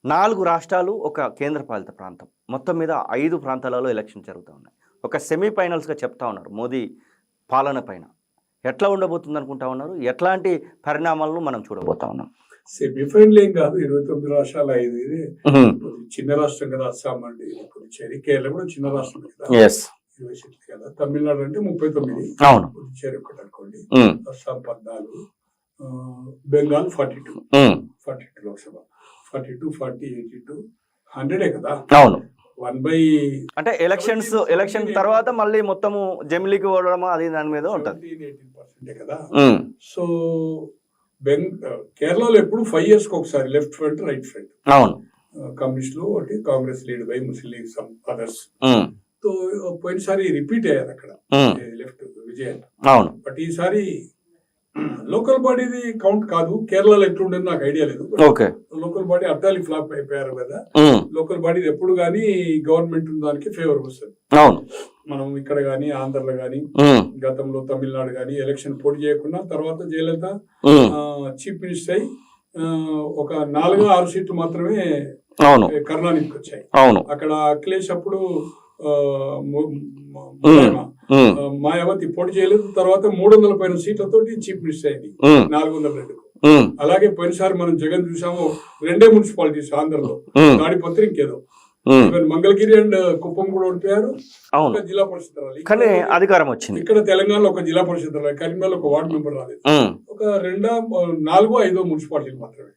4 రాష్ట్రాలు, ఒక కేంద్రపాలిత ప్రాంతం. మొత్తం మీద 5 ప్రాంతాలలో ఎలక్షన్ జరుగుతూ ఉన్నాయి. ఒక సెమీఫైనల్స్‌గా చెప్తా ఉన్నారు మోదీ పాలన పైన. ఎట్లా ఉండబోతుంది అనుకుంటా ఉన్నారు? ఎట్లాంటి పరిణామాలను మనం చూడబోతా ఉన్నాం? సెమీఫైనల్ ఏం కాదు, 29 రాష్ట్రాలు 5 ఇది చిన్న రాష్ట్రం కదా. అస్సాం అండి, పుదుచ్చేరి, కేరళ కూడా చిన్న రాష్ట్రం కదా, 20 సీట్లు కదా. తమిళనాడు అంటే 39, అవును, పుదుచ్చేరి ఒకటి అనుకోండి, అస్సాం 14, బెంగాల్ 42, 42 లోక్సభ, 42, 40, 82, 100 కదా. అవును, 1/, అంటే ఎలక్షన్ తర్వాత మళ్ళీ మొత్తము జమిలీకి పోవడం అది దాని మీద ఉంటుంది 18% కదా. సో కేరళలో ఎప్పుడు 5 years ఒకసారి లెఫ్ట్ ఫ్రంట్, రైట్ ఫ్రంట్. అవును, కమ్యూనిస్టులు ఒకటి, Congress lead by Muslim league, some others. తో పోయినసారి రిపీట్ అయ్యారు అక్కడ లెఫ్ట్ విజయం. అవును, బట్ ఈసారి లోకల్ బాడీది కౌంట్ కాదు. కేరళలో ఎట్లుండేది నాకు ఐడియా లేదు. లోకల్ బాడీ అద్దాలి ఫ్లాప్ అయిపోయారు కదా. లోకల్ బాడీ ఎప్పుడు గానీ గవర్నమెంట్ దానికి ఫేవర్ వస్తుంది. మనం ఇక్కడ గానీ, ఆంధ్రలో గానీ, గతంలో తమిళనాడు గానీ ఎలక్షన్ పోటీ చేయకుండా తర్వాత జయలలిత చీఫ్ మినిస్టర్ అయి ఒక 4-6 సీట్లు మాత్రమే కరుణానిధికి వచ్చాయి. అక్కడ అఖిలేష్ అప్పుడు మాయావతి పోటీ చేయలేదు. తర్వాత 300 పైన సీట్లతోటి చీఫ్ మినిస్టర్ అయింది 402. అలాగే పోయినసారి మనం జగన్ చూసాము, 2 మున్సిపాలిటీస్ ఆంధ్రలో, తాడిపత్రి ఇంకేదో, మంగళగిరి అండ్ కుప్పం కూడా ఓడిపోయారు. జిల్లా పరిషత్ కానీ అధికారం వచ్చింది. ఇక్కడ తెలంగాణలో ఒక జిల్లా పరిషత్ రాలేదు, కరీంనగర్లో ఒక వార్డు మెంబర్ రాలేదు. ఒక 4-5 మున్సిపాలిటీలు మాత్రమే.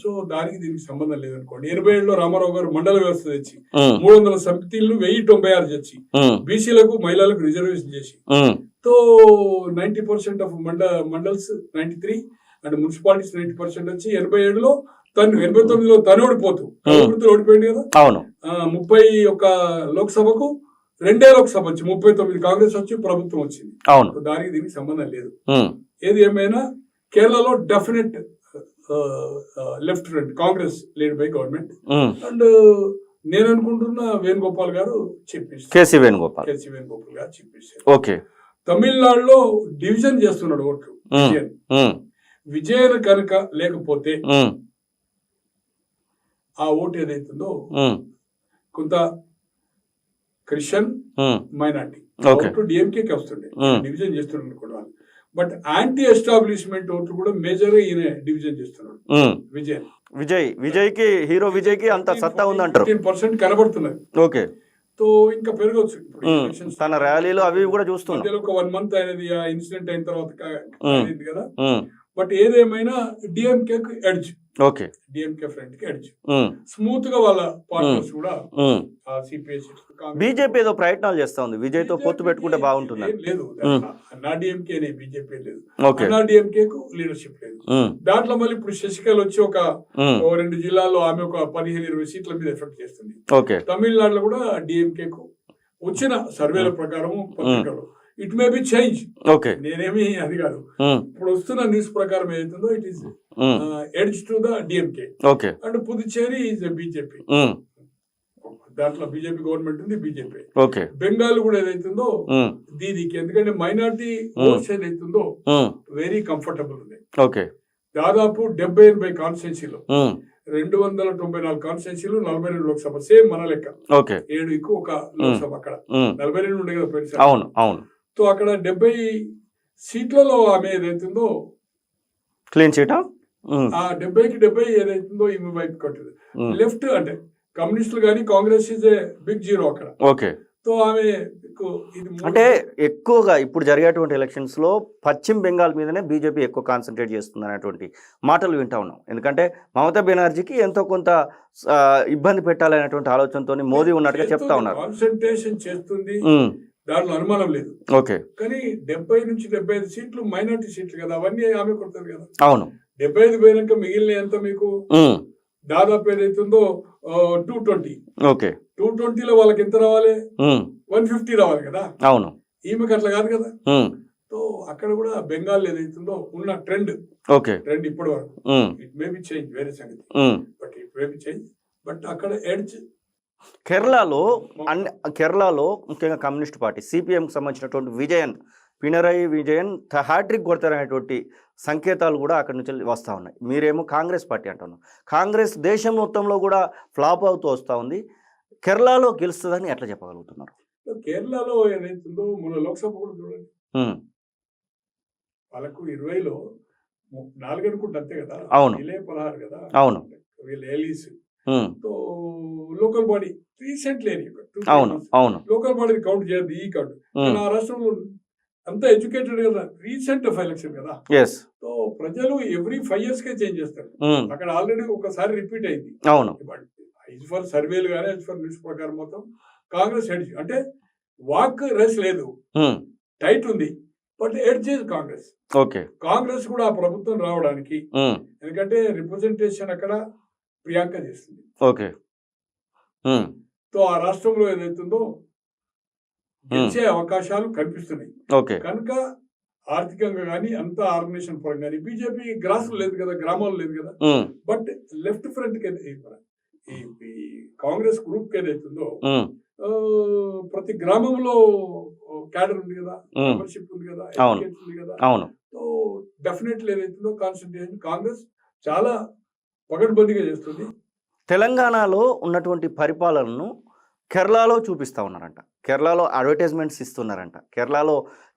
సో దానికి దీనికి సంబంధం లేదనుకోండి. 87లో రామారావు గారు మండల వ్యవస్థ తెచ్చి 300 సమితిలు 1096 తెచ్చి బీసీలకు, మహిళలకు రిజర్వేషన్ చేసి, తో 90% ఆఫ్ మండల్స్ 93 అండ్ మున్సిపాలిటీస్ 90% వచ్చి 87లో తను 89లో తను ఓడిపోతూ ఓడిపోయింది కదా. 31 లోక్సభకు 2 లోక్సభ వచ్చి 39 కాంగ్రెస్ వచ్చి ప్రభుత్వం వచ్చింది. దానికి దీనికి సంబంధం లేదు. ఏది ఏమైనా కేరళలో definite left front, Congress lead by government. And నేను అనుకుంటున్నా వేణుగోపాల్ గారు చీఫ్ మినిస్టర్, కేసీ వేణుగోపాల్ గారు చీఫ్ మినిస్టర్. తమిళనాడులో డివిజన్ చేస్తున్నాడు ఓట్లు. విజయన్ కనుక లేకపోతే ఆ ఓటు ఏదైతుందో కొంత క్రిస్టియన్ మైనార్టీ ఓటు డిఎంకేకి వస్తుండే, డివిజన్ చేస్తున్నాడు అనుకోవాలి. బట్ యాంటీ ఎస్టాబ్లిష్మెంట్ ఓట్లు కూడా మేజర్ ఈయన డివిజన్ చేస్తున్నాడు. విజయ్ కి, హీరో విజయ్ కి అంత సత్తా ఉందంటారు. 15% కనబడుతున్నది. తో ఇంకా పెరగవచ్చు. తన ర్యాలీలో అవి కూడా చూస్తున్నాం. ఒక 1 month అయినది ఆ ఇన్సిడెంట్ అయిన తర్వాత కదా. బట్ ఏదేమైనా డిఎంకే ఎడ్జ్, డిఎంకే ఫ్రంట్ కి ఎడ్జ్. స్మూత్ గా వాళ్ళ పార్ట్నర్స్ కూడా బీజేపీ ఏదో ప్రయత్నాలు చేస్తా ఉంది, విజయ్ తో పొత్తు పెట్టుకుంటే బాగుంటుంది. లేదు, అన్నా డిఎంకే బీజేపీ లేదు, అన్నా డిఎంకే కు లీడర్షిప్ లేదు. దాంట్లో మళ్ళీ ఇప్పుడు శశికళ వచ్చి ఒక 2 జిల్లాల్లో ఆమె ఒక 15-20 సీట్ల మీద ఎఫెక్ట్ చేస్తుంది. తమిళనాడులో కూడా డిఎంకే కు వచ్చిన సర్వేల ప్రకారం, పత్రికలు ఇట్ మే బి చేంజ్. నేనేమి అది కాదు, ఇప్పుడు వస్తున్న న్యూస్ ప్రకారం ఏదైతుందో it is edge to the DMK. And Puducherry is BJP, దాంట్లో బీజేపీ గవర్నమెంట్ ఉంది, బీజేపీ. బెంగాల్ కూడా ఏదైతుందో దీనికి, ఎందుకంటే మైనార్టీ ఓట్స్ ఏదైతుందో వెరీ కంఫర్టబుల్ ఉంది. దాదాపు 70-80 కాన్స్టిట్యున్సీలో 294 కాన్స్టిట్యున్సీలు, 42 లోక్సభ, సేమ్ మన లెక్క. 7 ఎక్కువ ఒక లోక్సభ, అక్కడ 42 ఉండే కదా పోయినసారి. తో అక్కడ 70 సీట్లలో ఆమె ఏదైతుందో క్లీన్ చీట్, ఆ 70కి 70 ఏదైతుందో ఈమె వైపు కట్టదు. లెఫ్ట్ అంటే కమ్యూనిస్టులు కానీ, Congress is a big zero అక్కడ. తో ఆమె అంటే ఎక్కువగా ఇప్పుడు జరిగేటువంటి ఎలక్షన్స్ లో పశ్చిమ బెంగాల్ మీదనే బీజేపీ ఎక్కువ కాన్సన్ట్రేట్ చేస్తుంది అనేటువంటి మాటలు వింటా ఉన్నాం. ఎందుకంటే మమతా బెనర్జీకి ఎంతో కొంత ఇబ్బంది పెట్టాలనేటువంటి ఆలోచనతో మోదీ ఉన్నట్టుగా చెప్తా ఉన్నారు. కాన్సన్ట్రేషన్ చేస్తుంది, దాంట్లో అనుమానం లేదు. కానీ 70 నుంచి 75 సీట్లు మైనార్టీ సీట్లు కదా, అవన్నీ ఆమె కొడుతుంది కదా. 75 పోయినాక మిగిలిన ఎంత మీకు దాదాపు ఏదైతుందో 220. 220లో వాళ్ళకి ఎంత రావాలి? 150 రావాలి కదా. ఈమెకి అట్లా కాదు కదా. సో అక్కడ కూడా బెంగాల్ ఏదైతుందో ఉన్న ట్రెండ్ ఇప్పటి వరకు ఇట్ మే బి చేంజ్, వేరే సంగతి, but it may be change. But అక్కడ ఎడ్జ్ కేరళలో ముఖ్యంగా కమ్యూనిస్ట్ పార్టీ సిపిఎంకి సంబంధించినటువంటి విజయన్ పినరయి విజయన్ హ్యాట్రిక్ కొడతారనేటువంటి సంకేతాలు కూడా అక్కడి నుంచి వస్తూ ఉన్నాయి. మీరేమో కాంగ్రెస్ పార్టీ అంటున్నారు. కాంగ్రెస్ దేశం మొత్తంలో కూడా ఫ్లాప్ అవుతూ వస్తూ ఉంది. కేరళలో గెలుస్తుందని ఎట్లా చెప్పగలుగుతున్నారు? కేరళలో ఏదైతుందో మన లోక్సభ కూడా చూడండి, వాళ్ళకు 20లో 4 అనుకుంటే అంతే కదా, అవును 16 కదా, అవును వీళ్ళు ఏలీస్ లోకల్ బాడీ రీసెంట్లీ అవును అవును లోకల్ బాడీ కౌంట్ చేయదు ఈ కౌంట్. ఆ రాష్ట్రంలో అంతా ఎడ్యుకేటెడ్ కదా, రీసెంట్ ఎలక్షన్ కదా. ఎస్ సో ప్రజలు ఎవ్రీ 5 years కే చేంజ్ చేస్తారు. అక్కడ ఆల్రెడీ ఒకసారి రిపీట్ అయింది. అవును యాజ్ ఫర్ సర్వేలు కానీ యాజ్ ఫర్ న్యూస్ ప్రకారం మొత్తం కాంగ్రెస్ ఎడ్జ్, అంటే వాక్ రేస్ లేదు, టైట్ ఉంది, but edge Congress. Okay Congress కూడా ఆ ప్రభుత్వం రావడానికి, ఎందుకంటే రిప్రజెంటేషన్ అక్కడ ప్రియాంక చేస్తుంది. ఓకే సో ఆ రాష్ట్రంలో ఏదైతుందో గెలిచే అవకాశాలు కనిపిస్తున్నాయి. ఓకే కనుక ఆర్థికంగా కానీ అంత ఆర్గనైజేషన్ పరంగా కానీ బీజేపీ గ్రాస్ లేదు కదా, గ్రామాలు లేదు కదా. బట్ లెఫ్ట్ ఫ్రంట్ కి ఈ కాంగ్రెస్ గ్రూప్ కి ఏదైతుందో ప్రతి గ్రామంలో క్యాడర్ ఉంది కదా, మెంబర్షిప్ ఉంది కదా, ఎడ్యుకేషన్ ఉంది కదా. సో డెఫినెట్లీ ఏదైతుందో కాన్సన్ట్రేషన్ కాంగ్రెస్ చాలా పగడ్బందీగా చేస్తుంది. తెలంగాణలో ఉన్నటువంటి పరిపాలనను కేరళలో చూపిస్తూ ఉన్నారంట. కేరళలో అడ్వర్టైజ్మెంట్స్ ఇస్తున్నారంట. కేరళలో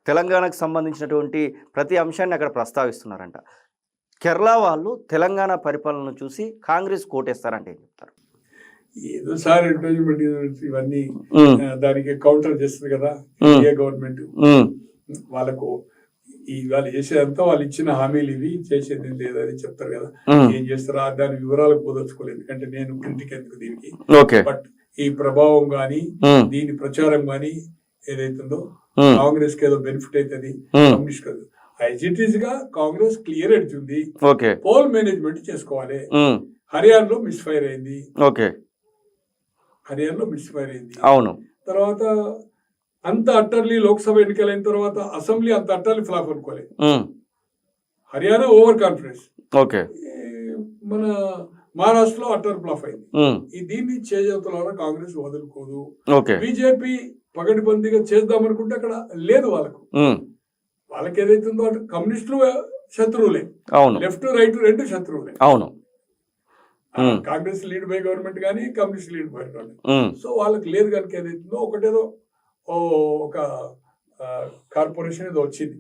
తెలంగాణకు సంబంధించినటువంటి ప్రతి అంశాన్ని అక్కడ ప్రస్తావిస్తున్నారంట. కేరళ వాళ్ళు తెలంగాణ పరిపాలనను చూసి కాంగ్రెస్ కోటేస్తారంటే ఏం చెప్తారు? ఏదో సార్ అడ్వర్టైజ్మెంట్ ఇవన్నీ దానికి కౌంటర్ చేస్తుంది కదా ఏ గవర్నమెంట్. వాళ్ళకు వాళ్ళు చేసేదంతా వాళ్ళు ఇచ్చిన హామీలు ఇవి, చేసేది లేదని చెప్తారు కదా. ఏం చేస్తారా దాని వివరాలకు పోదలుచుకోలేదు, ఎందుకంటే నేను క్రిటిక్ ఎందుకు దీనికి. బట్ ఈ ప్రభావం గాని దీని ప్రచారం గాని ఏదైతుందో కాంగ్రెస్ కి ఏదో బెనిఫిట్ అవుతుంది, కమ్యూనిస్ట్ కాదు. ఐజిటీస్ గా కాంగ్రెస్ క్లియర్ ఎడుతుంది. పోల్ మేనేజ్మెంట్ చేసుకోవాలి. హర్యానాలో మిస్ఫైర్ అయింది, హర్యానాలో మిస్ఫైర్ అయింది. అవును. తర్వాత అంత అట్టర్లీ లోక్సభ ఎన్నికలైన తర్వాత అసెంబ్లీ అంత అట్టర్లీ ఫ్లాప్ అనుకోలేదు. Haryana over confidence. మన మహారాష్ట్రలో అట్టర్ ఫ్లాప్ అయింది. ఈ దీన్ని చేజవుతున్న కాంగ్రెస్ వదులుకోదు. బీజేపీ పగటిబందీగా చేద్దామనుకుంటే అక్కడ లేదు వాళ్ళకు. వాళ్ళకి ఏదైతుందో అంటే కమ్యూనిస్టులు శత్రువులే, లెఫ్ట్ రైట్ రెండు శత్రువులే. అవును. కాంగ్రెస్ లీడ్ బై గవర్నమెంట్ కానీ communist lead by government. So వాళ్ళకి లేదు కనుక ఏదైతుందో ఒకటేదో ఒక కార్పొరేషన్ ఏదో వచ్చింది.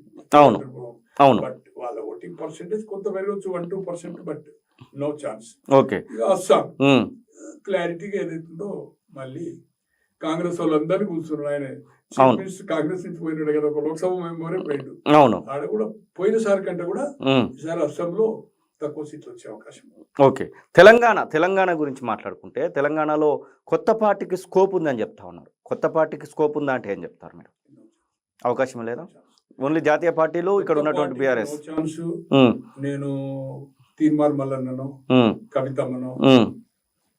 బట్ వాళ్ళ ఓటింగ్ పర్సెంటేజ్ కొంత పెరగచ్చు, 1-2%, బట్ నో ఛాన్స్. అస్సాం క్లారిటీగా ఏదైతుందో మళ్ళీ కాంగ్రెస్ వాళ్ళందరినీ కూర్చున్నారు. ఆయన చీఫ్ మినిస్టర్ కాంగ్రెస్ నుంచి పోయినాడు కదా, ఒక లోక్సభ మెంబరే పోయిండు. ఆడ కూడా పోయినసారి కంటే కూడా ఈసారి అస్సాంలో తక్కువ సీట్లు వచ్చే అవకాశం. ఓకే, తెలంగాణ గురించి మాట్లాడుకుంటే తెలంగాణలో కొత్త పార్టీకి స్కోప్ ఉందని చెప్తా ఉన్నారు. కొత్త పార్టీకి స్కోప్ ఉందా అంటే ఏం చెప్తారు మీరు? అవకాశం లేదా? ఓన్లీ జాతీయ పార్టీలు ఇక్కడ ఉన్నటువంటి బీఆర్ఎస్ ఛాన్స్. నేను తీర్మార్ మల్లన్నను, కవితమ్మను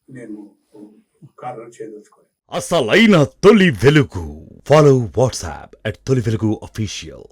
నేను కారణం చేయదలుచుకోవాలి. అసలైన తొలి వెలుగు. ఫాలో వాట్సాప్ @తొలి వెలుగు అఫీషియల్.